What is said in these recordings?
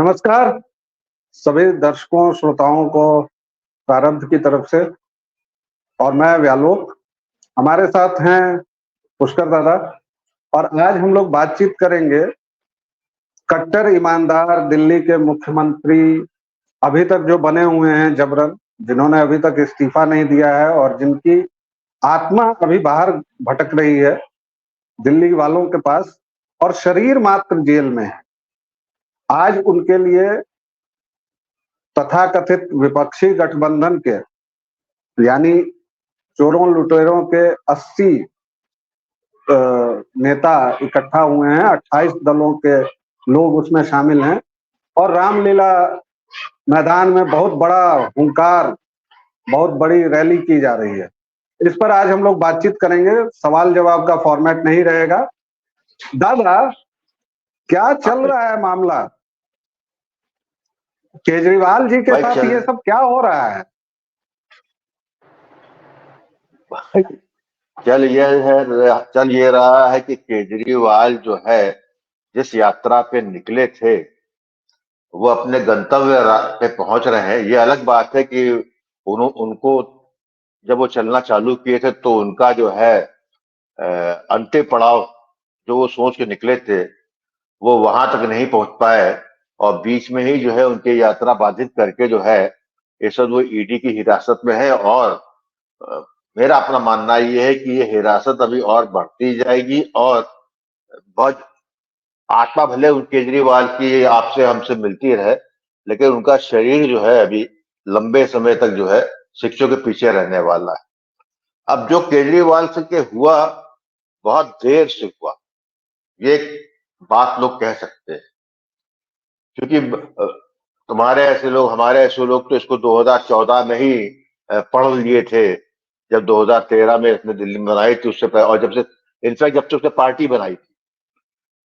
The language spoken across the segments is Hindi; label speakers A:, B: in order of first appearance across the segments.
A: नमस्कार सभी दर्शकों श्रोताओं को प्रारब्ध की तरफ से। और मैं व्यालोक, हमारे साथ हैं पुष्कर दादा। और आज हम लोग बातचीत करेंगे कट्टर ईमानदार दिल्ली के मुख्यमंत्री अभी तक जो बने हुए हैं जबरन, जिन्होंने अभी तक इस्तीफा नहीं दिया है और जिनकी आत्मा अभी बाहर भटक रही है दिल्ली वालों के पास, और शरीर मात्र जेल में है। आज उनके लिए तथाकथित विपक्षी गठबंधन के यानी चोरों लुटेरों के 80 नेता इकट्ठा हुए हैं। 28 दलों के लोग उसमें शामिल हैं और रामलीला मैदान में बहुत बड़ा हुंकार, बहुत बड़ी रैली की जा रही है। इस पर आज हम लोग बातचीत करेंगे। सवाल जवाब का फॉर्मेट नहीं रहेगा। दादा, क्या चल रहा है मामला? केजरीवाल जी के साथ ये सब क्या हो रहा है?
B: चल ये रहा है कि केजरीवाल जो है जिस यात्रा पे निकले थे वो अपने गंतव्य पे पहुंच रहे हैं। ये अलग बात है कि उनको जब वो चलना चालू किए थे तो उनका जो है अंतिम पड़ाव जो वो सोच के निकले थे वो वहां तक नहीं पहुंच पाए और बीच में ही जो है उनकी यात्रा बाधित करके जो है इस वक्त वो ईडी की हिरासत में है। और मेरा अपना मानना ये है कि ये हिरासत अभी और बढ़ती जाएगी और बहुत आत्मा भले उन केजरीवाल की आपसे हमसे मिलती रहे, लेकिन उनका शरीर जो है अभी लंबे समय तक जो है शिक्षकों के पीछे रहने वाला है। अब जो केजरीवाल से के हुआ बहुत देर से हुआ, ये बात लोग कह सकते हैं, क्योंकि तुम्हारे ऐसे लोग, हमारे ऐसे लोग तो इसको 2014 में ही पढ़ लिए थे, जब 2013 में इसने दिल्ली में बनाई थी उससे पहले। और जब से इनफैक्ट जब से उसने पार्टी बनाई थी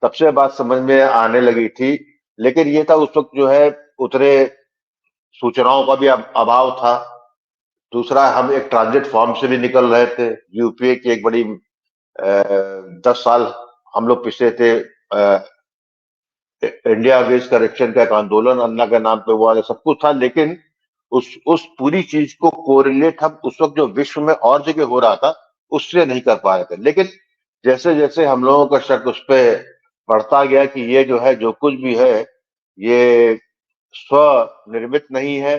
B: तब से बात समझ में आने लगी थी। लेकिन ये था उस वक्त जो है उतरे सूचनाओं का भी अभाव था। दूसरा, हम एक ट्रांजिट फॉर्म से भी निकल रहे थे। यूपीए की एक बड़ी 10 साल हम लोग पिछले थे। इंडिया अगेंस्ट करप्शन का एक आंदोलन अन्ना के नाम पे हुआ, सब कुछ था, लेकिन उस पूरी चीज को कोरिलेट हम उस वक्त जो विश्व में और जगह हो रहा था उससे नहीं कर पा रहे थे। लेकिन जैसे जैसे हम लोगों का शक उस पर बढ़ता गया कि ये जो है जो कुछ भी है ये स्वनिर्मित नहीं है,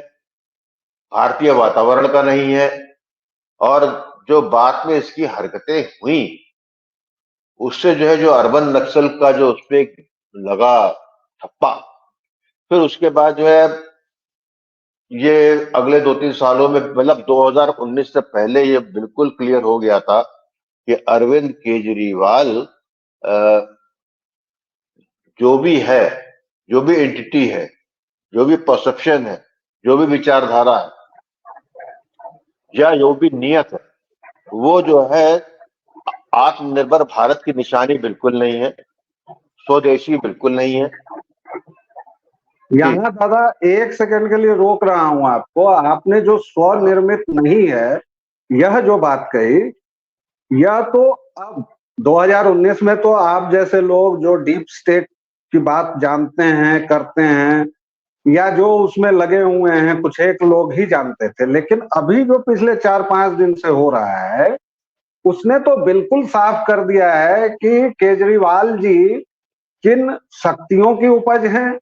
B: भारतीय वातावरण का नहीं है, और जो बाद में इसकी हरकतें हुई उससे जो है जो अर्बन नक्सल का जो उस पर लगा ठप्पा, फिर उसके बाद जो है ये अगले 2-3 सालों में, मतलब 2019 से पहले ये बिल्कुल क्लियर हो गया था कि अरविंद केजरीवाल जो भी है, जो भी एंटिटी है, जो भी परसेप्शन है, जो भी विचारधारा है या जो भी नियत है, वो जो है आत्मनिर्भर भारत की निशानी बिल्कुल नहीं है, स्वदेशी बिल्कुल नहीं है।
A: यहाँ दादा एक सेकंड के लिए रोक रहा हूं आपको। आपने जो स्वनिर्मित नहीं है यह जो बात कही, यह तो अब 2019 में तो आप जैसे लोग जो डीप स्टेट की बात जानते हैं, करते हैं, या जो उसमें लगे हुए हैं कुछ एक लोग ही जानते थे। लेकिन अभी जो पिछले 4-5 दिन से हो रहा है उसने तो बिल्कुल साफ कर दिया है कि केजरीवाल जी किन शक्तियों की उपज हैं,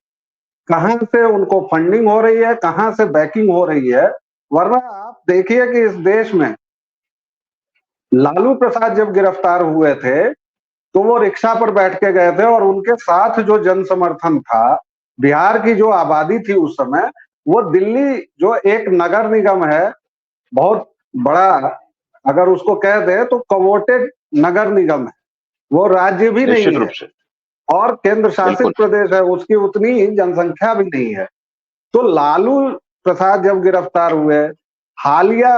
A: कहां से उनको फंडिंग हो रही है, कहां से बैकिंग हो रही है। वरना आप देखिए कि इस देश में लालू प्रसाद जब गिरफ्तार हुए थे तो वो रिक्शा पर बैठ के गए थे और उनके साथ जो जन समर्थन था, बिहार की जो आबादी थी उस समय, वो दिल्ली जो एक नगर निगम है, बहुत बड़ा, अगर उसको कह दे तो कवोटेड नगर निगम है, वो राज्य भी नहीं है और केंद्र शासित प्रदेश है, उसकी उतनी जनसंख्या भी नहीं है। तो लालू प्रसाद जब गिरफ्तार हुए, हालिया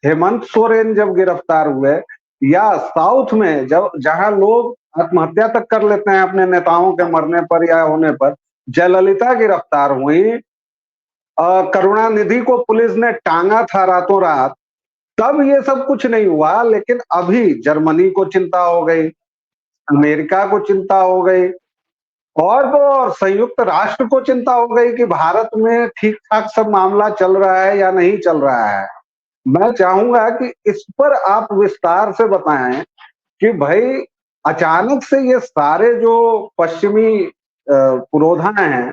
A: हेमंत सोरेन जब गिरफ्तार हुए, या साउथ में जब जहां लोग आत्महत्या तक कर लेते हैं अपने नेताओं के मरने पर या होने पर, जयललिता गिरफ्तार हुई, करुणानिधि को पुलिस ने टांगा था रातों रात, तब ये सब कुछ नहीं हुआ। लेकिन अभी जर्मनी को चिंता हो गई, अमेरिका को चिंता हो गई, और तो संयुक्त राष्ट्र को चिंता हो गई कि भारत में ठीक ठाक सब मामला चल रहा है या नहीं चल रहा है। मैं चाहूंगा कि इस पर आप विस्तार से बताएं कि भाई अचानक से ये सारे जो पश्चिमी पुरोधा हैं,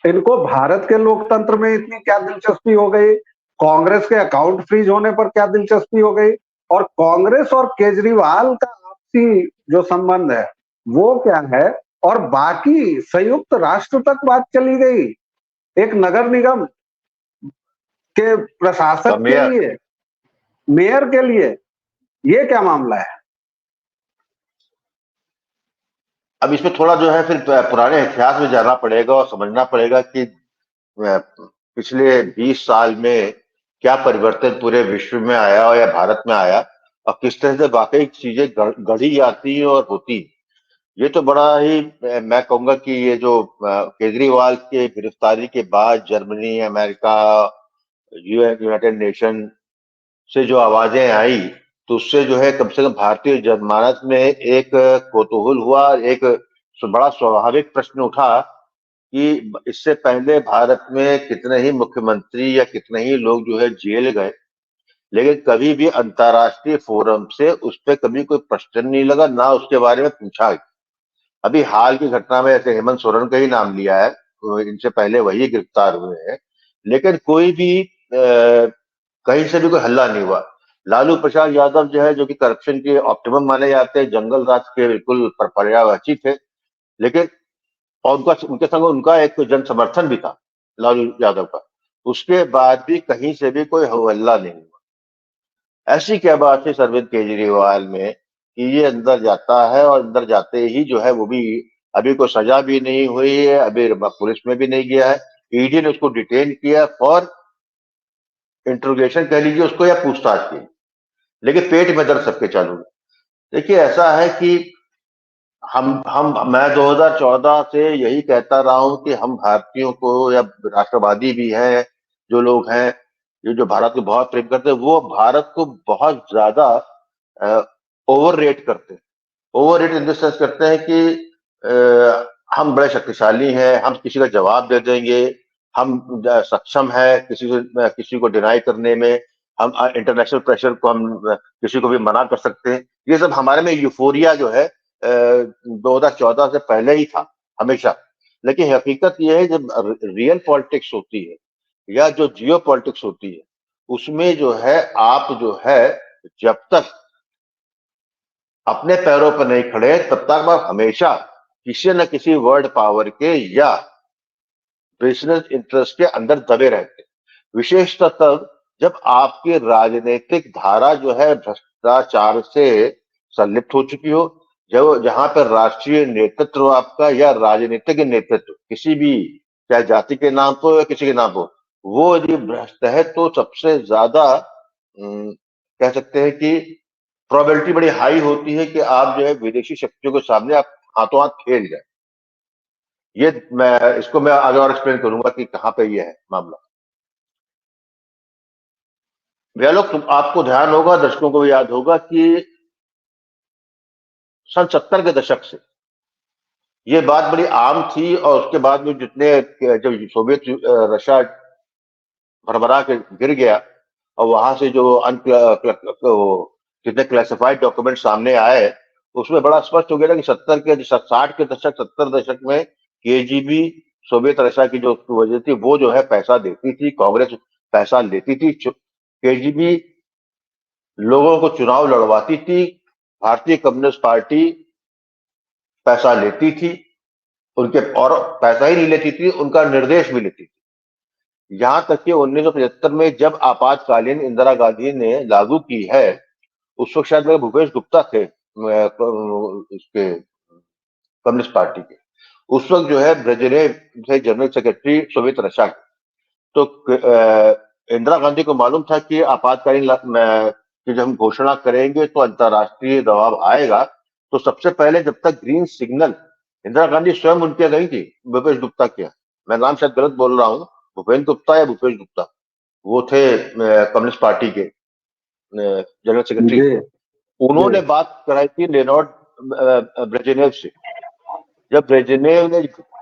A: इनको भारत के लोकतंत्र में इतनी क्या दिलचस्पी हो गई, कांग्रेस के अकाउंट फ्रीज होने पर क्या दिलचस्पी हो गई, और कांग्रेस और केजरीवाल का आपसी जो संबंध है वो क्या है, और बाकी संयुक्त राष्ट्र तक बात चली गई एक नगर निगम के प्रशासक के
B: मेयर
A: लिए, मेयर के लिए। ये क्या मामला है?
B: अब इसमें थोड़ा जो है फिर पुराने इतिहास में जाना पड़ेगा और समझना पड़ेगा कि पिछले 20 साल में क्या परिवर्तन पूरे विश्व में आया और या भारत में आया और किस तरह से वाकई चीजें गढ़ी जाती हैं और होती। ये तो बड़ा ही मैं कहूंगा कि ये जो केजरीवाल के गिरफ्तारी के बाद जर्मनी, अमेरिका, यूनाइटेड नेशन से जो आवाजें आई, तो उससे जो है कम से कम भारतीय जनमानस में एक कौतूहल हुआ, एक बड़ा स्वाभाविक प्रश्न उठा कि इससे पहले भारत में कितने ही मुख्यमंत्री या कितने ही लोग जो है जेल गए, लेकिन कभी भी अंतर्राष्ट्रीय फोरम से उस पर कभी कोई प्रश्न नहीं लगा, ना उसके बारे में पूछा। अभी हाल की घटना में ऐसे हेमंत सोरेन का ही नाम लिया है, तो इनसे पहले वही गिरफ्तार हुए हैं, लेकिन कोई भी कहीं से भी कोई हल्ला नहीं हुआ। लालू प्रसाद यादव जो है, जो कि करप्शन के ऑप्टिमम माने जाते हैं, जंगल राज के बिल्कुल पर्यायवाची थे, लेकिन और उनके संग उनका एक जन समर्थन भी था लालू यादव का, उसके बाद भी कहीं से भी कोई हल्ला नहीं हुआ। ऐसी क्या बात है अरविंद केजरीवाल में कि ये अंदर जाता है और अंदर जाते ही जो है वो भी अभी कोई सजा भी नहीं हुई है, अभी पुलिस में भी नहीं गया है, ईडी ने उसको डिटेन किया फॉर इंट्रोगेशन कह लीजिए उसको या पूछताछ की, लेकिन पेट में दर्द सबके चालू है। देखिए ऐसा है कि मैं 2014 से यही कहता रहा हूं कि हम भारतीयों को, या राष्ट्रवादी भी हैं जो लोग हैं, ये जो भारत को बहुत प्रेम करते हैं, वो भारत को बहुत ज्यादा ओवर रेट करते हैं। Over rate in the sense करते हैं कि हम बड़े शक्तिशाली हैं, हम किसी का जवाब दे देंगे, हम सक्षम है किसी को डिनाई करने में, हम इंटरनेशनल प्रेशर को हम किसी को भी मना कर सकते हैं। ये सब हमारे में यूफोरिया जो है 2014 से पहले ही था हमेशा। लेकिन हकीकत यह है जब रियल पॉलिटिक्स होती है या जो जियो पॉलिटिक्स होती है, उसमें जो है आप जो है जब तक अपने पैरों पर नहीं खड़े तब तक आप हमेशा किसी न किसी वर्ल्ड पावर के या बिजनेस इंटरेस्ट के अंदर दबे रहते, विशेषतः तब जब आपकी राजनीतिक धारा जो है भ्रष्टाचार से संलिप्त हो चुकी हो, जब जहां पर राष्ट्रीय नेतृत्व आपका या राजनीतिक नेतृत्व किसी भी, चाहे जाति के नाम पर या किसी के नाम पर, वो यदि भ्रष्ट है तो सबसे ज्यादा कह सकते हैं कि प्रोबेबिलिटी बड़ी हाई होती है कि आप जो है विदेशी शक्तियों के सामने आप हाथों हाथ खेल जाए। ये मैं आगे और एक्सप्लेन करूंगा कि कहां पे ये है मामला। भैया लोग, आपको ध्यान होगा, दर्शकों को भी याद होगा कि सन 70 के दशक से ये बात बड़ी आम थी, और उसके बाद में जब सोवियत रशिया भरभरा के गिर गया और वहां से जो जितने क्लासिफाइड डॉक्यूमेंट सामने आए, उसमें बड़ा स्पष्ट हो गया था कि 60 के दशक 70 दशक में केजीबी सोवियत रशिया की जो वजह थी, वो जो है पैसा देती थी, कांग्रेस पैसा लेती थी, केजीबी लोगों को चुनाव लड़वाती थी, भारतीय कम्युनिस्ट पार्टी पैसा लेती थी उनके, और पैसा ही नहीं लेती थी, उनका निर्देश भी लेती थी। यहां तक कि 1975 में जब आपातकालीन इंदिरा गांधी ने लागू की है, उस वक्त शायद भूपेश गुप्ता थे उसके कम्युनिस्ट पार्टी के, उस वक्त जो है ब्रेजनेव थे जनरल सेक्रेटरी सोवियत रशिया के। तो इंदिरा गांधी को मालूम था कि आपातकालीन की जब हम घोषणा करेंगे तो अंतर्राष्ट्रीय दबाव आएगा, तो सबसे पहले जब तक ग्रीन सिग्नल, इंदिरा गांधी स्वयं उनके गई थी, भूपेश गुप्ता के, मैं नाम शायद गलत बोल रहा हूँ, भूपेन्द्र गुप्ता या भूपेश गुप्ता, वो थे कम्युनिस्ट पार्टी के जनरल सेक्रेटरी। उन्होंने बात कराई थी लेनॉर्ड ब्रेजनेव से। जब ब्रेजनेव ने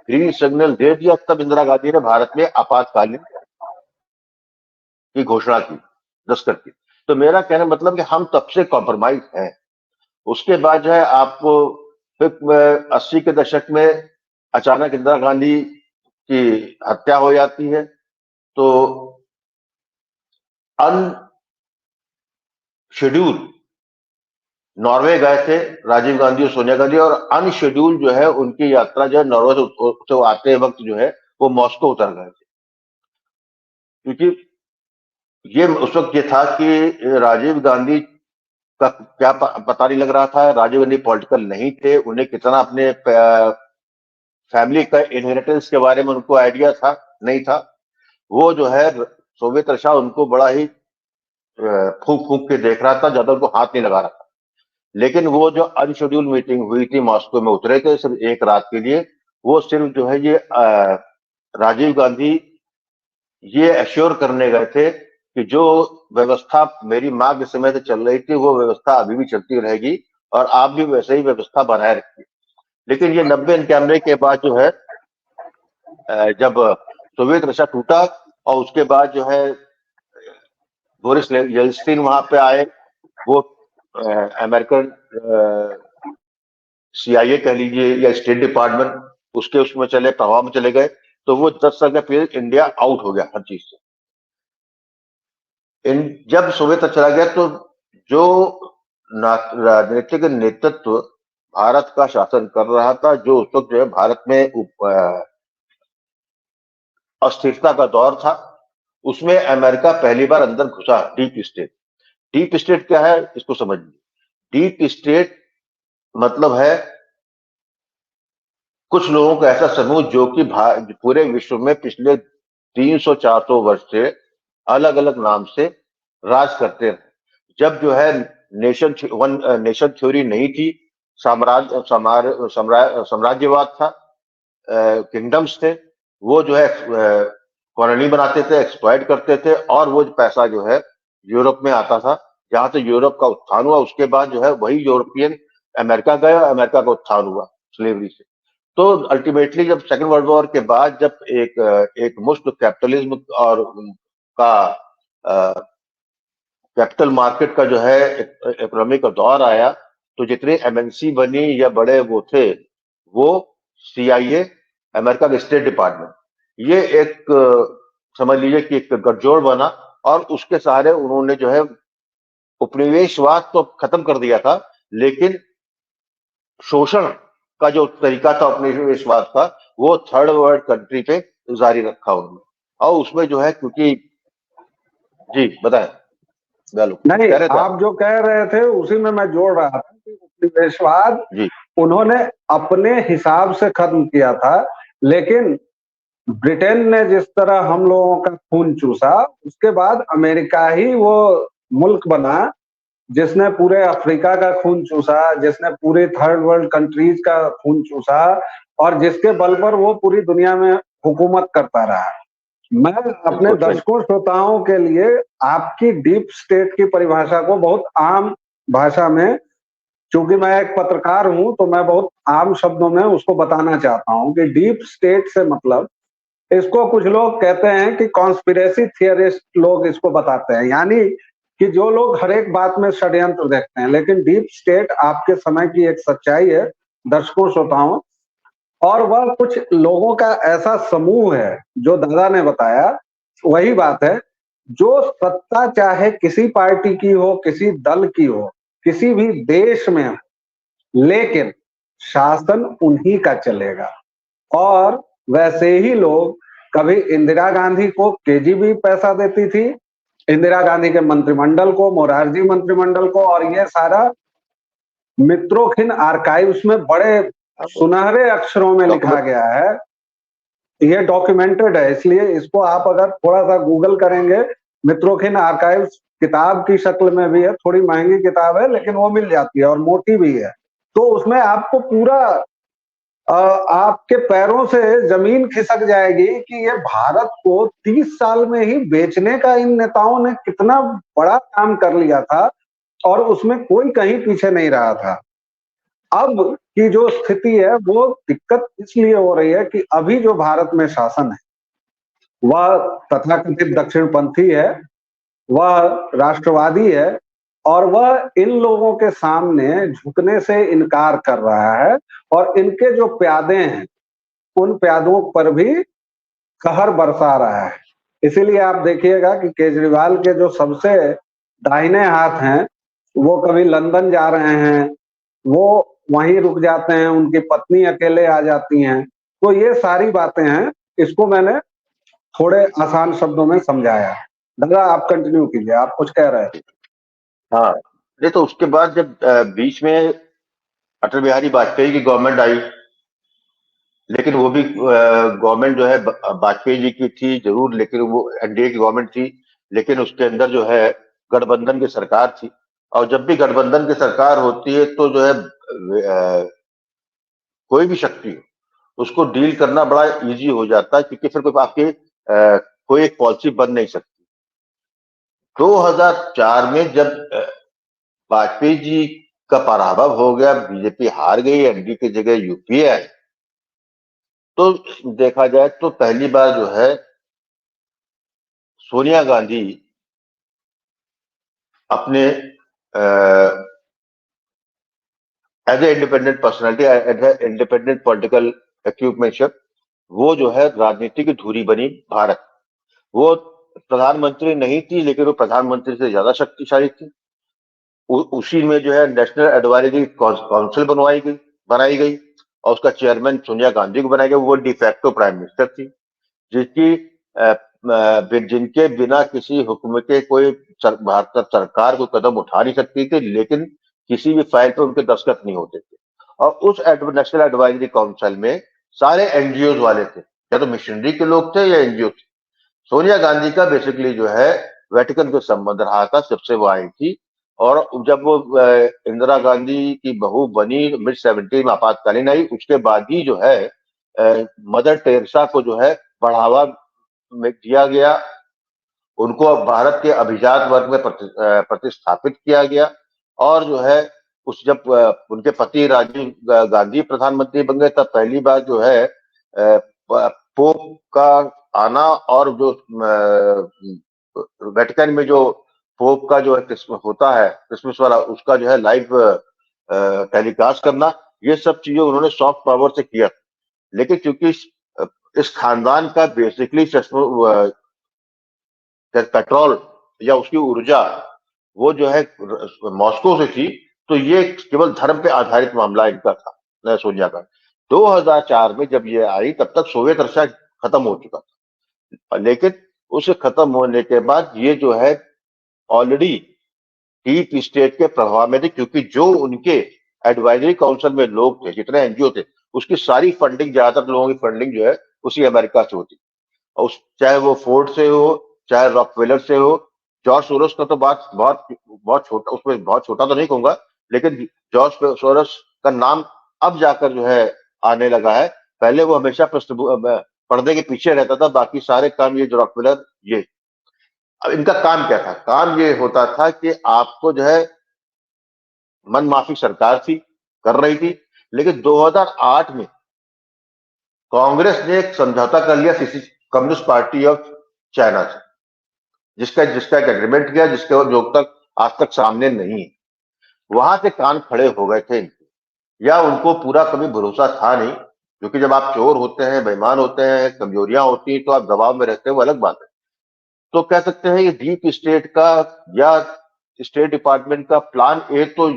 B: ग्रीन सिग्नल दे दिया, तब इंदिरा गांधी ने भारत में आपातकालीन की घोषणा की, दस्तखत की। तो मेरा कहने का मतलब कि हम तब से कॉम्प्रोमाइज हैं। उसके बाद जो है आपको फिर 80 के दशक में अचानक इंदिरा गांधी की हत्या हो जाती है। तो अनशेड्यूल नॉर्वे गए थे राजीव गांधी और सोनिया गांधी, और अनशेड्यूल जो है उनकी यात्रा जो है नॉर्वे से आते वक्त जो है वो मॉस्को उतर गए थे। क्योंकि ये उस वक्त ये था कि राजीव गांधी का क्या पता नहीं लग रहा था। राजीव गांधी पॉलिटिकल नहीं थे, उन्हें कितना अपने फैमिली का इनहेरिटेंस के बारे में उनको आइडिया था नहीं था। वो जो है सोवियत रशा उनको बड़ा ही फूंक फूंक के देख रहा था, ज्यादा उनको हाथ नहीं लगा रहा था। लेकिन वो जो अनशेड्यूल मीटिंग हुई थी, मॉस्को में उतरे थे सिर्फ एक रात के लिए, वो सिर्फ जो है ये राजीव गांधी ये एश्योर करने गए थे कि जो व्यवस्था मेरी मां के समय से चल रही थी वो व्यवस्था अभी भी चलती रहेगी और आप भी वैसे ही व्यवस्था बनाए रखिए। लेकिन ये 90-91 के बाद जो है जब सोवियत रशा टूटा और उसके बाद जो है बोरिस येल्त्सिन वहां पे आए, वो अमेरिकन CIA कह लीजिए या स्टेट डिपार्टमेंट उसके उसमें चले, प्रभाव में चले गए, तो वो 10 साल का पीरियड इंडिया आउट हो गया हर चीज से। जब सोवियत चला गया तो जो राजनीतिक नेतृत्व भारत का शासन कर रहा था, जो उस वक्त जो है भारत में अस्थिरता का दौर था, उसमें अमेरिका पहली बार अंदर घुसा। डीप स्टेट, डीप स्टेट क्या है इसको समझिए। डीप स्टेट मतलब है कुछ लोगों का ऐसा समूह जो कि पूरे विश्व में पिछले 300-400 वर्ष से अलग अलग नाम से राज करते रहे। जब जो है नेशन थ्योरी नहीं थी, साम्राज्यवाद था, किंगडम्स थे, वो जो है कॉलोनी बनाते थे, एक्सप्लॉइट करते थे, और वो पैसा जो है यूरोप में आता था। जहां से यूरोप का उत्थान हुआ, उसके बाद जो है वही यूरोपियन अमेरिका गए, अमेरिका का उत्थान हुआ स्लेवरी से। तो अल्टीमेटली जब सेकेंड वर्ल्ड वॉर के बाद जब एक मुश्त कैपिटलिज्म और का कैपिटल मार्केट का जो है इकोनॉमी का दौर आया, तो जितने MNC बनी या बड़े वो थे, वो CIA, अमेरिका का स्टेट डिपार्टमेंट, ये एक समझ लीजिए कि एक गठजोड़ बना, और उसके सहारे उन्होंने जो है उपनिवेशवाद तो खत्म कर दिया था, लेकिन शोषण का जो तरीका था उपनिवेशवाद का, वो थर्ड वर्ल्ड कंट्री पे जारी रखा उन्होंने। और उसमें जो है क्योंकि जी बताएं
A: नहीं, आप जो कह रहे थे उसी में मैं जोड़ रहा था कि उपनिवेशवाद उन्होंने अपने हिसाब से खत्म किया था, लेकिन ब्रिटेन ने जिस तरह हम लोगों का खून चूसा, उसके बाद अमेरिका ही वो मुल्क बना जिसने पूरे अफ्रीका का खून चूसा, जिसने पूरे थर्ड वर्ल्ड कंट्रीज का खून चूसा, और जिसके बल पर वो पूरी दुनिया में हुकूमत करता रहा। मैं अपने दर्शकों श्रोताओं के लिए आपकी डीप स्टेट की परिभाषा को बहुत आम भाषा में, चूंकि मैं एक पत्रकार हूं तो मैं बहुत आम शब्दों में उसको बताना चाहता हूं कि डीप स्टेट से मतलब, इसको कुछ लोग कहते हैं कि कॉन्स्पिरेसी थियरिस्ट लोग इसको बताते हैं, यानी कि जो लोग हर एक बात में षड्यंत्र देखते हैं। लेकिन डीप स्टेट आपके समय की एक सच्चाई है दर्शकों श्रोताओं, और वह कुछ लोगों का ऐसा समूह है, जो दादा ने बताया वही बात है, जो सत्ता चाहे किसी पार्टी की हो, किसी दल की हो, किसी भी देश में हो, लेकिन शासन उन्हीं का चलेगा। और वैसे ही लोग, कभी इंदिरा गांधी को KGB पैसा देती थी, इंदिरा गांधी के मंत्रिमंडल को, मोरारजी मंत्रिमंडल को, और ये सारा मित्रोखिन आर्काइव्स में बड़े सुनहरे अक्षरों में लिखा गया है, ये डॉक्यूमेंटेड है। इसलिए इसको आप अगर थोड़ा सा गूगल करेंगे, मित्रोखिन आर्काइव्स किताब की शक्ल में भी है, थोड़ी महंगी किताब है लेकिन वो मिल जाती है और मोटी भी है। तो उसमें आपको पूरा आपके पैरों से जमीन खिसक जाएगी कि ये भारत को 30 साल में ही बेचने का इन नेताओं ने कितना बड़ा काम कर लिया था, और उसमें कोई कहीं पीछे नहीं रहा था। अब की जो स्थिति है वो दिक्कत इसलिए हो रही है कि अभी जो भारत में शासन है वह तथाकथित दक्षिणपंथी है, वह राष्ट्रवादी है और वह इन लोगों के सामने झुकने से इनकार कर रहा है और इनके जो प्यादे हैं उन प्यादों पर भी कहर बरसा रहा है। इसीलिए आप देखिएगा कि केजरीवाल के जो सबसे दाहिने हाथ हैं वो कभी लंदन जा रहे हैं, वो वहीं रुक जाते हैं, उनकी पत्नी अकेले आ जाती हैं। तो ये सारी बातें हैं, इसको मैंने थोड़े आसान शब्दों में समझाया है। दादा आप कंटिन्यू कीजिए, आप कुछ कह रहे थे।
B: हाँ, नहीं तो उसके बाद जब बीच में अटल बिहारी वाजपेयी की गवर्नमेंट आई, लेकिन वो भी गवर्नमेंट जो है वाजपेयी जी की थी जरूर, लेकिन वो एनडीए की गवर्नमेंट थी, लेकिन उसके अंदर जो है गठबंधन की सरकार थी। और जब भी गठबंधन की सरकार होती है तो जो है कोई भी शक्ति हो उसको डील करना बड़ा इजी हो जाता है, क्योंकि फिर कोई आपकी कोई एक पॉलिसी बन नहीं सकती। 2004 में जब वाजपेयी जी का पराभव हो गया, बीजेपी हार गई, एनडीए की जगह यूपीए आई, तो देखा जाए तो पहली बार जो है सोनिया गांधी अपने as a independent personality, as a independent political equipmentship, वो जो है राजनीति की धुरी बनी भारत। वो प्रधानमंत्री नहीं थी, लेकिन वो प्रधानमंत्री से ज्यादा शक्तिशाली थी। उसी में जो है नेशनल एडवाइजरी काउंसिल बनाई गई और उसका चेयरमैन सोनिया गांधी को बनाया गया। वो डिफैक्टो प्राइम मिनिस्टर थी, जिसकी जिनके बिना किसी हुक्म के कोई भारत सरकार को कदम उठा नहीं सकती थी, लेकिन किसी भी फाइल पे उनके दस्तखत नहीं होते थे। और उस नेशनल एडवाइजरी काउंसिल में सारे एनजीओ वाले थे, या तो मिशनरी के लोग थे या एनजीओ थे। सोनिया गांधी का बेसिकली जो है वेटिकन के संबंध रहा था, सबसे वो आई थी। और जब वो इंदिरा गांधी की बहू बनी मिड 70 में आपातकालीन आई, उसके बाद ही जो है मदर टेरेसा को जो है बढ़ावा में दिया गया, उनको अब भारत के अभिजात वर्ग में प्रतिस्थापित किया गया। और जो है उस जब उनके पति राजीव गांधी प्रधानमंत्री बन गए, तब पहली बार जो है पोप का आना, और जो वेटिकन में जो पोप का जो होता है क्रिसमस वाला, उसका जो है लाइव टेलीकास्ट करना, ये सब चीजें उन्होंने सॉफ्ट पावर से किया। लेकिन क्योंकि इस खानदान का बेसिकली पेट्रोल या उसकी ऊर्जा वो जो है मॉस्को से थी, तो ये केवल धर्म पे आधारित मामला इनका था सोनिया का। 2004 में जब ये आई तब तक सोवियत रशिया खत्म हो चुका था, लेकिन उसे खत्म होने के बाद ये जो है ऑलरेडी डीप स्टेट के प्रभाव में थे, क्योंकि जो उनके एडवाइजरी काउंसिल में लोग थे, जितने एनजीओ थे, उसकी सारी फंडिंग, ज्यादातर लोगों की फंडिंग जो है उसी अमेरिका से होती। और चाहे वो फोर्ड से हो, चाहे रॉकफेलर से हो। जॉर्ज सोरोस का तो बात बहुत बहुत छोटा, उसमें बहुत छोटा तो नहीं कहूंगा, लेकिन जॉर्ज सोरोस का नाम अब जाकर जो है आने लगा है। पहले वो हमेशा पर्दे के पीछे रहता था, बाकी सारे काम ये जो रॉकफेलर ये। अब इनका काम क्या था? काम ये होता था कि आपको जो है मनमाफी सरकार थी, कर रही थी, लेकिन 2008 में कांग्रेस ने एक समझौता कर लिया कम्युनिस्ट पार्टी ऑफ चाइना से, जिसका जिसका एक एग्रीमेंट किया, जिसके जो तक आज तक सामने नहीं है। वहां से कान खड़े हो गए थे इनके, या उनको पूरा कभी भरोसा था नहीं, क्योंकि जब आप चोर होते हैं, बेईमान होते हैं, कमजोरियां होती हैं, तो आप दबाव में रहते हैं, वो अलग बात है। तो कह सकते हैं ये डीप स्टेट का या स्टेट डिपार्टमेंट का प्लान ए तो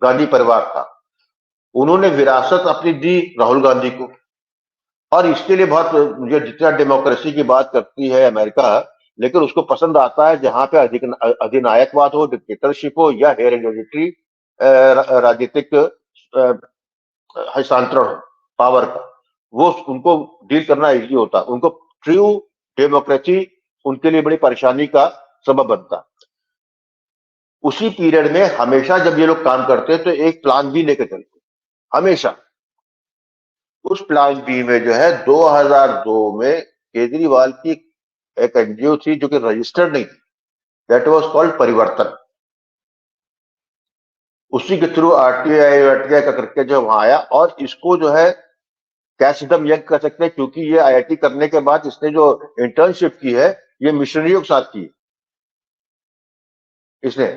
B: गांधी परिवार था। उन्होंने विरासत अपनी दी राहुल गांधी को, और इसके लिए बहुत, मुझे जितना डेमोक्रेसी की बात करती है अमेरिका, लेकिन उसको पसंद आता है जहां पे अधिनायकवाद हो, डिक्टेटरशिप हो, या हेरेडिटरी राजनीतिक हस्तांतरण हो पावर का, वो उनको डील करना इजी होता। उनको ट्रू डेमोक्रेसी उनके लिए बड़ी परेशानी का सबब बनता। उसी पीरियड में हमेशा जब ये लोग काम करते तो एक प्लान बी लेकर चलते, हमेशा। उस प्लान बी में जो है 2002 में केजरीवाल की एक एनजीओ थी जो कि रजिस्टर्ड नहीं थी, दैट वाज कॉल्ड परिवर्तन। उसी के थ्रू आरटीआई का करके जो वहां आया, और इसको जो है कैश दम यज्ञ कर सकते हैं, क्योंकि ये आईआईटी करने के बाद इसने जो इंटर्नशिप की है ये मिशनरियों के साथ की इसने।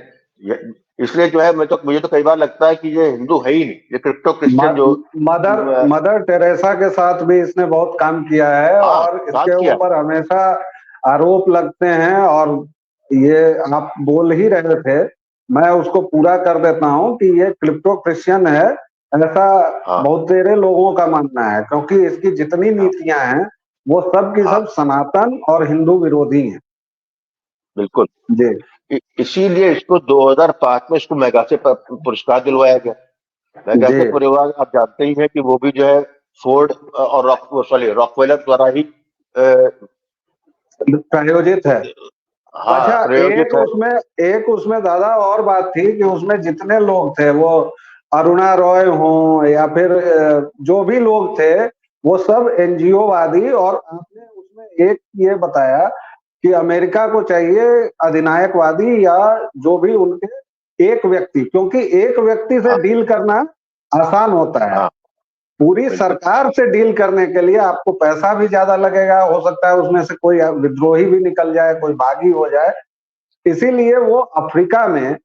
B: इसलिए जो है मुझे तो कई बार लगता है कि ये हिंदू है ही नहीं, ये क्रिप्टो क्रिश्चियन जो
A: मदर मदर टेरेसा के साथ भी इसने बहुत काम किया है, और इसके
B: किया।
A: ऊपर हमेशा आरोप लगते हैं। और ये आप बोल ही रहे थे, मैं उसको पूरा कर देता हूं कि ये क्रिप्टो क्रिश्चियन है, ऐसा बहुत तेरे लोगों का मानना है, क्योंकि इसकी जितनी नीतियां हैं वो सब की सब सनातन और हिंदू विरोधी हैं।
B: बिल्कुल
A: जी,
B: इसीलिए इसको 2005 में इसको मैगासे पुरस्कार दिलवाया गया। मैगासे परिवार आप जानते ही हैं कि वो भी जो है फोर्ड और रॉकफेलर द्वारा ही
A: प्रायोजित है। अच्छा,
B: प्रायोजित
A: एक उसमें दादा और बात थी कि उसमें जितने लोग थे, वो अरुणा रॉय हो या फिर जो भी लोग थे, वो सब एनजीओ वादी। और आपने उसमें एक ये बताया कि अमेरिका को चाहिए अधिनायकवादी या जो भी उनके एक व्यक्ति, क्योंकि एक व्यक्ति से डील करना आसान होता है, पूरी सरकार से डील करने के लिए आपको पैसा भी ज्यादा लगेगा, हो सकता है उसमें से कोई विद्रोही भी निकल जाए, कोई बागी हो जाए। इसीलिए वो अफ्रीका में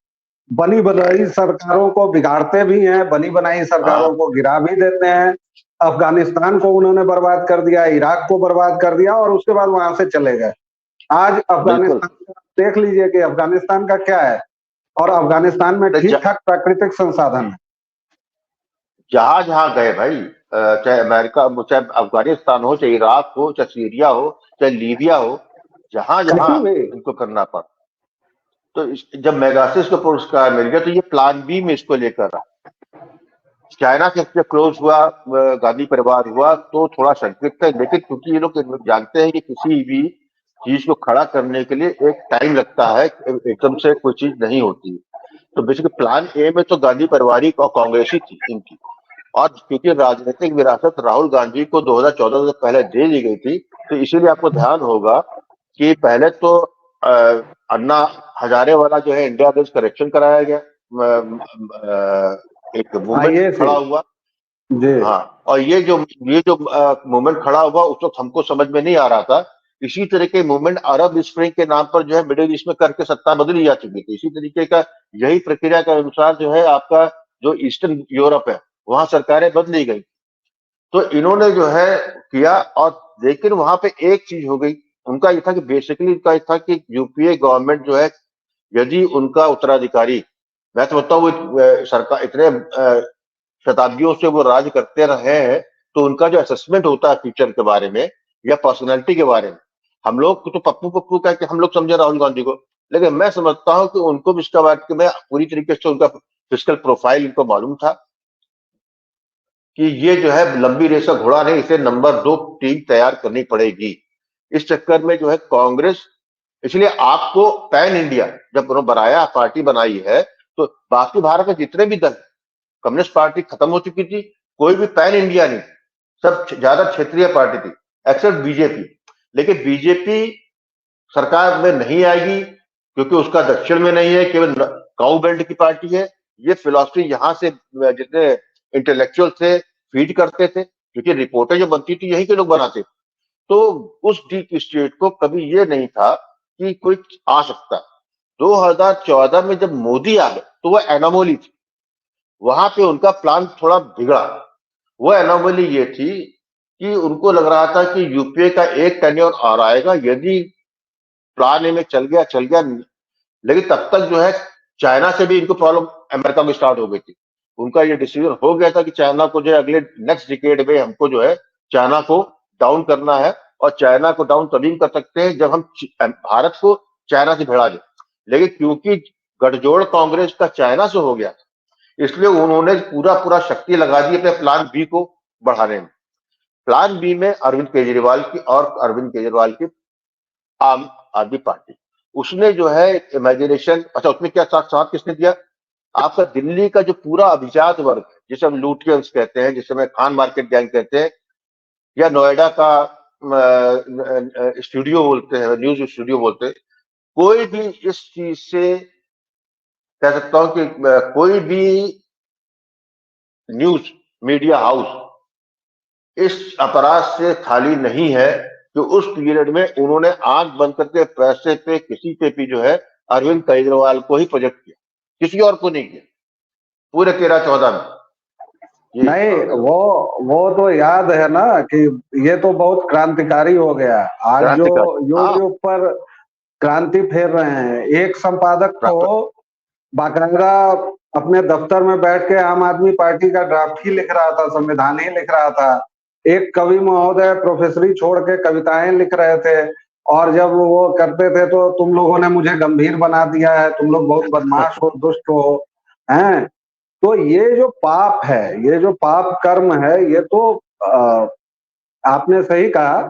A: बनी बनाई सरकारों को बिगाड़ते भी हैं, बनी बनाई सरकारों को गिरा भी देते हैं। अफगानिस्तान को उन्होंने बर्बाद कर दिया, इराक को बर्बाद कर दिया, और उसके बाद वहां से चले गए। आज अफगानिस्तान देख लीजिए कि अफगानिस्तान का क्या है, और अफगानिस्तान में ठीक ठाक प्राकृतिक संसाधन है।
B: जहां जहां गए भाई, चाहे अमेरिका, चाहे अफगानिस्तान हो, चाहे इराक हो, चाहे सीरिया हो, चाहे लीबिया हो, जहां जहां इनको करना पड़ा। तो जब मेगासिस को पुरस्कार मिल गया तो ये प्लान बी में इसको लेकर रहा। चाइना से जब क्लोज हुआ, गांधी परिवार हुआ, तो थोड़ा संकित था, लेकिन क्योंकि ये लोग जानते हैं कि किसी भी चीज को खड़ा करने के लिए एक टाइम लगता है, एकदम से कोई चीज नहीं होती। तो बेसिकली प्लान ए में तो गांधी परिवार ही और कांग्रेस ही थी इनकी। और क्योंकि राजनीतिक विरासत राहुल गांधी को 2014 से पहले दे दी गई थी, तो इसीलिए आपको ध्यान होगा कि पहले तो अन्ना हजारे वाला जो है इंडिया अगेंस्ट करेक्शन कराया गया, एक मूवमेंट खड़ा हुआ। हाँ, और ये जो मूवमेंट खड़ा हुआ उस वक्त हमको समझ में नहीं आ रहा था। इसी तरह के मूवमेंट अरब स्प्रिंग के नाम पर जो है मिडिल ईस्ट में करके सत्ता बदली जा चुकी थी। इसी तरीके का यही प्रक्रिया के अनुसार जो है आपका जो ईस्टर्न यूरोप है वहां सरकारें बदली गई। तो इन्होंने जो है किया, और लेकिन वहां पे एक चीज हो गई। उनका ये था कि बेसिकली इनका ये था कि यूपीए गवर्नमेंट जो है, यदि उनका उत्तराधिकारी, मैं समझता हूँ सरकार इतने शताब्दियों से वो राज करते रहे हैं, तो उनका जो असेसमेंट होता है फ्यूचर के बारे में या पर्सनैलिटी के बारे में, हम लोग तो पप्पू पप्पू कह के हम लोग समझे राहुल गांधी को, लेकिन मैं समझता हूं कि उनको भी इसका बात में पूरी तरीके से उनका फिजिकल प्रोफाइल इनको मालूम था कि ये जो है लंबी रेस का घोड़ा नहीं, इसे नंबर 2 टीम तैयार करनी पड़ेगी। इस चक्कर में जो है कांग्रेस, इसलिए आपको पैन इंडिया जब उन्होंने बनाया, पार्टी बनाई है, तो बाकी भारत में जितने भी दल, कम्युनिस्ट पार्टी खत्म हो चुकी थी, कोई भी पैन इंडिया नहीं, सब ज्यादा क्षेत्रीय पार्टी थी एक्सेप्ट बीजेपी। लेकिन बीजेपी सरकार में नहीं आएगी क्योंकि उसका दक्षिण में नहीं है, केवल काउ बेल्ट की पार्टी है। ये फिलॉसफी यहाँ से जितने इंटेलेक्चुअल थे फीड करते थे, क्योंकि रिपोर्टें जो बनती थी यही के लोग बनाते। तो उस डीप स्टेट को कभी ये नहीं था कि कोई आ सकता। 2014 में जब मोदी आ गए तो वह एनोमली थी, वहां पे उनका प्लान थोड़ा बिगड़ा। वो एनोमली ये थी कि उनको लग रहा था कि यूपीए का एक टेन्योर और आएगा, यदि प्लान ए में चल गया। लेकिन तब तक जो है चाइना से भी इनको प्रॉब्लम अमेरिका में स्टार्ट हो गई थी। उनका ये डिसीजन हो गया था कि चाइना को जो है अगले नेक्स्ट डिकेड में हमको जो है चाइना को डाउन करना है, और चाइना को डाउन तभी कर सकते हैं जब हम भारत को चाइना से भिड़ा दें। लेकिन क्योंकि गठजोड़ कांग्रेस का चाइना से हो गया, इसलिए उन्होंने पूरा शक्ति लगा दी अपने प्लान बी को बढ़ाने में। प्लान बी में अरविंद केजरीवाल की आम आदमी पार्टी, उसने जो है इमेजिनेशन, अच्छा उसमें क्या साथ साथ किसने दिया, आपका दिल्ली का जो पूरा अभिजात वर्ग, जिसे हम लूटियंस कहते हैं, जिसे हम खान मार्केट गैंग कहते हैं, या नोएडा का स्टूडियो बोलते हैं, न्यूज स्टूडियो बोलते हैं, कोई भी इस चीज से कह सकता हूं कि कोई भी न्यूज मीडिया हाउस इस अपराध से खाली नहीं है कि उस पीरियड में उन्होंने आंख बंद करके पैसे पे किसी पे भी जो है अरविंद केजरीवाल को ही प्रोजेक्ट किया, किसी और को नहीं किया पूरे 13-14 में।
A: नहीं, वो तो याद है ना कि ये तो बहुत क्रांतिकारी हो गया। आज जो यूट्यूब पर क्रांति फेर रहे हैं, एक संपादक तो बाकायदा अपने दफ्तर में बैठ के आम आदमी पार्टी का ड्राफ्ट ही लिख रहा था, संविधान ही लिख रहा था। एक कवि महोदय प्रोफेसरी छोड़ के कविताएं लिख रहे थे, और जब वो करते थे तो तुम लोगों ने मुझे गंभीर बना दिया है, तुम लोग बहुत बदमाश हो, दुष्ट हो, हैं। तो ये जो पाप है, ये जो पाप कर्म है, ये तो आपने सही कहा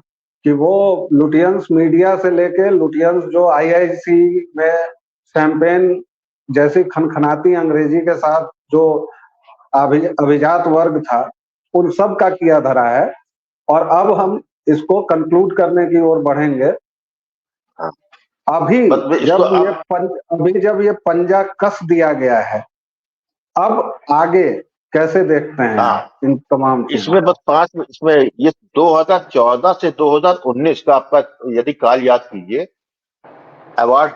A: कि वो लुटियंस मीडिया से लेके लुटियंस जो आईआईसी में शैंपेन जैसी खनखनाती अंग्रेजी के साथ जो अभिजात वर्ग था, उन सब का किया धरा है। और अब हम इसको कंक्लूड करने की ओर बढ़ेंगे। अभी जब ये पंजा कस दिया गया है, अब आगे कैसे देखते हैं इन तमाम
B: इसमें बस इसमें ये 2014 से 2019 का आपका यदि काल याद कीजिए, अवार्ड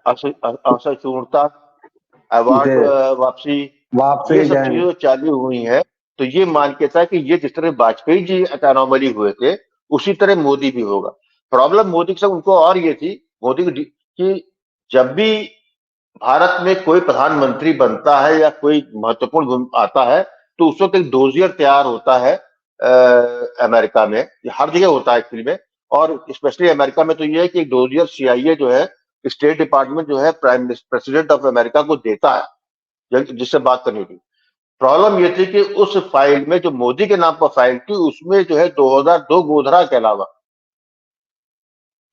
B: असहिष्णुता, अवार्ड वापसी, ये सब चीजें चालू हुई है। तो ये मान के था कि ये जिस तरह वाजपेयी जी अनॉमली हुए थे, उसी तरह मोदी भी होगा। प्रॉब्लम मोदी से उनको और ये थी, मोदी की जब भी भारत में कोई प्रधानमंत्री बनता है या कोई महत्वपूर्ण आता है, तो उस वक्त एक डोजियर तैयार होता है अमेरिका में, हर जगह होता है एक्चुअली में, और स्पेशली अमेरिका में तो ये है कि एक डोजियर सीआईए जो है, स्टेट डिपार्टमेंट जो है प्रेसिडेंट ऑफ अमेरिका को देता है जिससे बात करनी थी। प्रॉब्लम ये थी कि उस फाइल में जो मोदी के नाम पर फाइल थी, उसमें जो है 2002 गोधरा के अलावा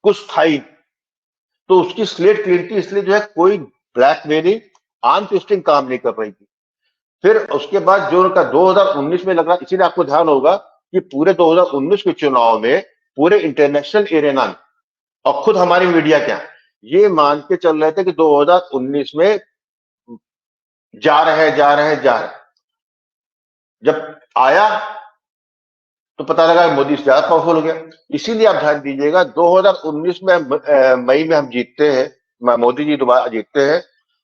B: कुछ था ही, तो उसकी स्लेट क्लीन थी, इसलिए जो है कोई ब्लैकमेलिंग, आर्म ट्विस्टिंग काम नहीं कर रही थी। फिर उसके बाद जो उनका 2019 में लग रहा, इसीलिए आपको ध्यान होगा कि पूरे 2019 के चुनाव में पूरे इंटरनेशनल एरेना में और खुद हमारी मीडिया क्या ये मान के चल रहे थे कि 2019 में जा रहे हैं। जब आया तो पता लगा मोदी से ज्यादा पावरफुल हो गया। इसीलिए आप ध्यान दीजिएगा 2019 में मई में हम जीतते हैं, मोदी जी दोबारा जीतते हैं,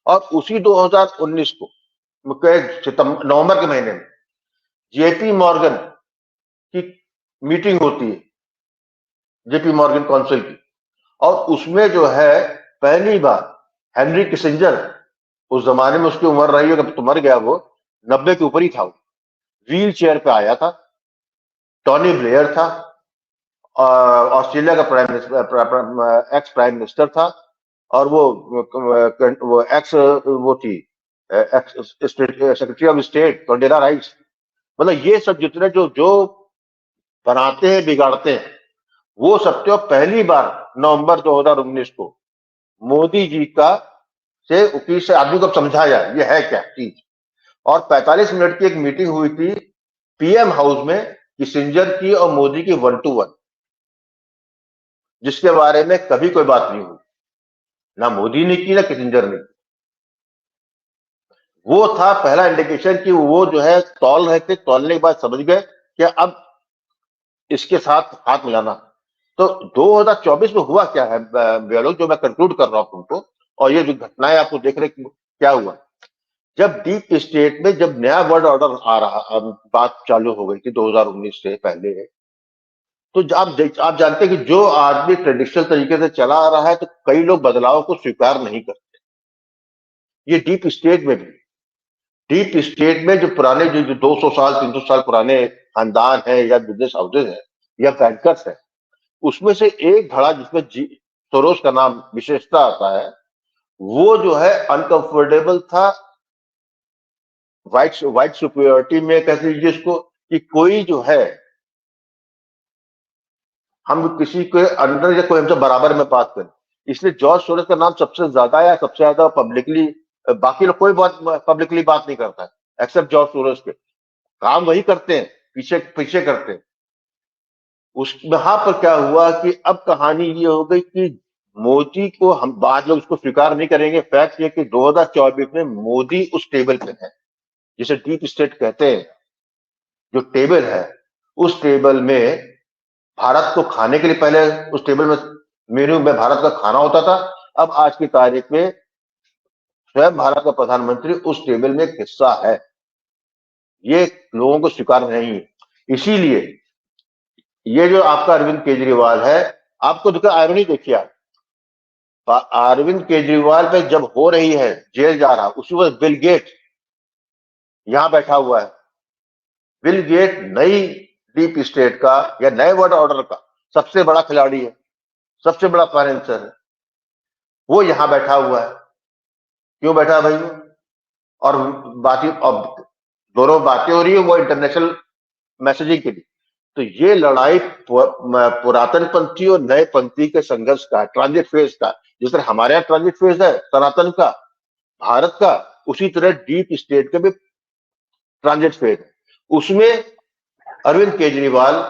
B: और उसी 2019 को नवंबर के महीने में जेपी मॉर्गन की मीटिंग होती है, जेपी मॉर्गन काउंसिल की, और उसमें जो है पहली बार हेनरी किसिंजर, उस जमाने में उसकी उम्र रही है, तो मर गया वो, 90 के ऊपर ही था, वो व्हील चेयर पे आया था। टॉनी ब्लेयर था, ऑस्ट्रेलिया का prime minister, ex prime minister था, और वो एक्स वो थी secretary of state Kandola rice. मतलब ये सब जितने जो बनाते हैं बिगाड़ते हैं, वो सत्य पहली बार नवंबर 2019 को मोदी जी का से आदमी को समझाया ये है क्या चीज। और 45 मिनट की एक मीटिंग हुई थी पीएम हाउस में, किसिंजर की और मोदी की 1-to-1, जिसके बारे में कभी कोई बात नहीं हुई, ना मोदी ने की ना किसिंजर ने। वो था पहला इंडिकेशन कि वो जो है तौल रहे थे, तौलने के बाद समझ गए कि अब इसके साथ हाथ मिलाना। तो 2024 में हुआ क्या है लोग, जो मैं कंक्लूड कर रहा हूं तुमको, और ये जो घटनाएं आपको देख रहे क्या हुआ। जब डीप स्टेट में जब नया वर्ल्ड ऑर्डर आ रहा, बात चालू हो गई थी 2019 से पहले, तो आप जानते हैं कि जो आदमी ट्रेडिशनल तरीके से चला आ रहा है, तो कई लोग बदलाव को स्वीकार नहीं करते। ये डीप स्टेट में भी, डीप स्टेट में जो पुराने जो 200 साल 300 साल पुराने खानदान है या बिजनेस हाउसेज है या बैंकर्स है, उसमें से एक धड़ा जिसमें सोरोस का नाम विशेषता आता है, वो जो है अनकंफर्टेबल था व्हाइट सुपीरियरिटी में, कह लीजिए इसको, कि कोई जो है हम किसी के अंडर या कोई हमसे बराबर में बात करें। इसलिए जॉर्ज सोरोस का नाम सबसे ज्यादा या सबसे ज्यादा पब्लिकली, बाकी लोग कोई बात पब्लिकली बात नहीं करता है एक्सेप्ट जॉर्ज सोरोस के, काम वही करते हैं, पीछे करते हैं। उस वहां पर क्या हुआ कि अब कहानी ये हो गई कि मोदी को हम बाद लोग उसको स्वीकार नहीं करेंगे, फैक्ट ये कि 2024 में मोदी उस टेबल पे है जिसे डीप स्टेट कहते हैं। जो टेबल है उस टेबल में भारत को खाने के लिए पहले उस टेबल में मेन्यू में भारत का खाना होता था, अब आज की तारीख में स्वयं भारत का प्रधानमंत्री उस टेबल में एक हिस्सा है। ये लोगों को स्वीकार नहीं है। इसीलिए ये जो आपका अरविंद केजरीवाल है, आपको आयरनी देखिए, अरविंद केजरीवाल पे जब हो रही है जेल जा रहा, उसी वक्त बिल गेट यहां बैठा हुआ है। बिल गेट नई डीप स्टेट का या नए वर्ल्ड ऑर्डर का सबसे बड़ा खिलाड़ी है, सबसे बड़ा फाइनेंसर है, वो यहां बैठा हुआ है। क्यों बैठा भाई वो? और बाकी अब दोनों बातें हो रही है वो इंटरनेशनल मैसेजिंग के लिए। तो ये लड़ाई पुरातन पंथी और नए पंथी के संघर्ष का, ट्रांजिट फेज का, जिस तरह हमारे यहाँ ट्रांजिट फेज है सनातन का, भारत का, उसी तरह डीप स्टेट के भी ट्रांजिट फेज है। उसमें अरविंद केजरीवाल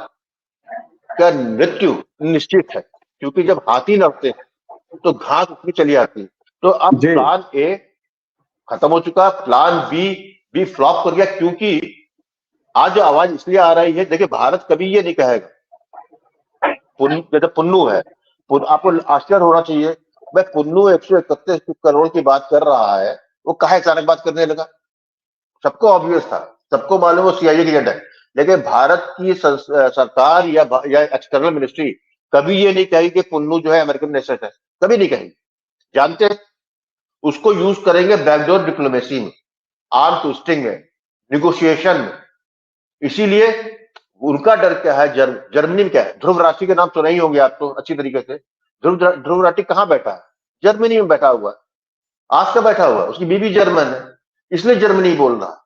B: का मृत्यु निश्चित है, क्योंकि जब हाथी लड़ते हैं तो घास उसमें चली आती है। तो अब प्लान ए खत्म हो चुका, प्लान बी भी फ्लॉप कर गया। क्योंकि आज जो आवाज इसलिए आ रही है, देखिए भारत कभी ये नहीं कहेगा, जैसे पुन्नू है, आपको आश्चर्य होना चाहिए, भाई पुन्नू 131 करोड़ की बात कर रहा है, वो काहे अचानक बात करने लगा? सबको ऑब्वियस था, सबको मालूम वो सीआईए की एजेंट है। लेकिन भारत की सरकार या एक्सटर्नल मिनिस्ट्री कभी ये नहीं कही कि पुन्नू जो है अमेरिकन नेशनल है, कभी नहीं कही। जानते उसको यूज करेंगे बैकडोर डिप्लोमेसी में, आर्म ट्विस्टिंग में, निगोशिएशन में। इसीलिए उनका डर क्या है? जर्मनी में क्या है? ध्रुव राठी के नाम सुने ही होंगे आप तो अच्छी तरीके से। ध्रुव राठी कहां बैठा है? जर्मनी में बैठा हुआ है। आज का बैठा हुआ है, उसकी बीवी जर्मन है, इसलिए जर्मनी बोल रहा है।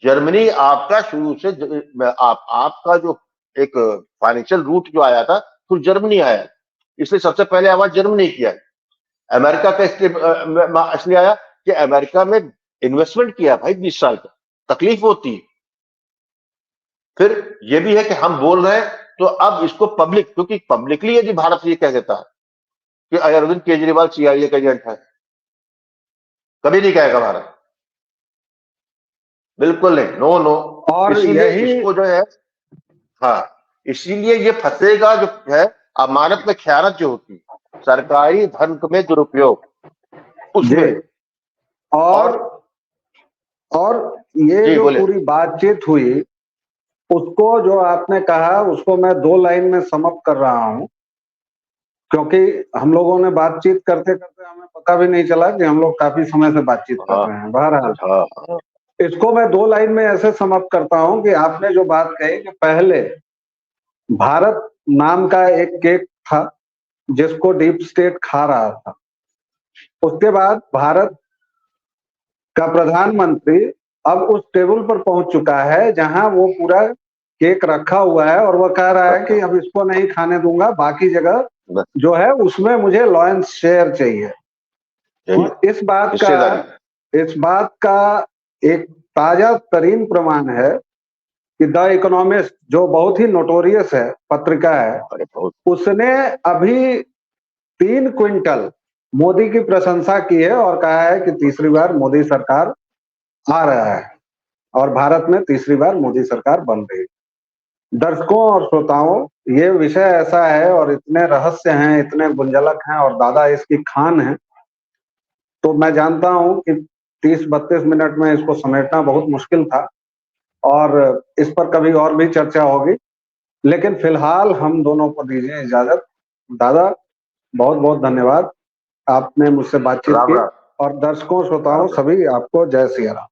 B: जर्मनी आपका शुरू से आपका जो एक फाइनेंशियल रूट जो आया था, फिर जर्मनी आया, इसलिए सबसे पहले आवाज जर्मनी किया। अमेरिका का इसलिए आया कि अमेरिका में इन्वेस्टमेंट किया भाई 20 साल का, तकलीफ होती है। फिर ये भी है कि हम बोल रहे हैं तो अब इसको पब्लिक, क्योंकि पब्लिकली यदि भारत ये कह देता है कि अरविंद केजरीवाल सीआईए का एजेंट है, कभी नहीं कहेगा भारत, बिल्कुल नहीं, नो नो।
A: और
B: इसीलिए
A: यही
B: इसको जो है, हाँ, इसीलिए ये फंसेगा जो है अमानत में खयानत जो होती है, सरकारी धन में दुरुपयोग, उसमें।
A: और ये जो
B: बोले।
A: पूरी बातचीत हुई, उसको जो आपने कहा उसको मैं 2 लाइन में समअप कर रहा हूं, क्योंकि हम लोगों ने बातचीत करते करते हमें पता भी नहीं चला कि हम लोग काफी समय से बातचीत कर रहे हैं। बहरहाल इसको मैं 2 लाइन में ऐसे समअप करता हूं कि आपने जो बात कही कि पहले भारत नाम का एक केक था जिसको डीप स्टेट खा रहा था, उसके बाद भारत का प्रधानमंत्री अब उस टेबल पर पहुंच चुका है जहां वो पूरा केक रखा हुआ है और वो कह रहा है कि अब इसको नहीं खाने दूंगा, बाकी जगह जो है उसमें मुझे लॉयंस शेयर चाहिए। और इस बात का एक ताजा तरीन प्रमाण है कि द इकोनॉमिस्ट, जो बहुत ही नोटोरियस है पत्रिका है, उसने अभी 3 क्विंटल मोदी की प्रशंसा की है और कहा है कि तीसरी बार मोदी सरकार आ रहा है और भारत में तीसरी बार मोदी सरकार बन रही है। दर्शकों और श्रोताओं, ये विषय ऐसा है और इतने रहस्य हैं, इतने गुंजलक हैं और दादा इसकी खान है, तो मैं जानता हूं कि 30-32 मिनट में इसको समेटना बहुत मुश्किल था और इस पर कभी और भी चर्चा होगी, लेकिन फिलहाल हम दोनों को दीजिए इजाजत। दादा बहुत बहुत धन्यवाद, आपने मुझसे बातचीत की, और दर्शकों श्रोताओं सभी आपको जय सिया राम।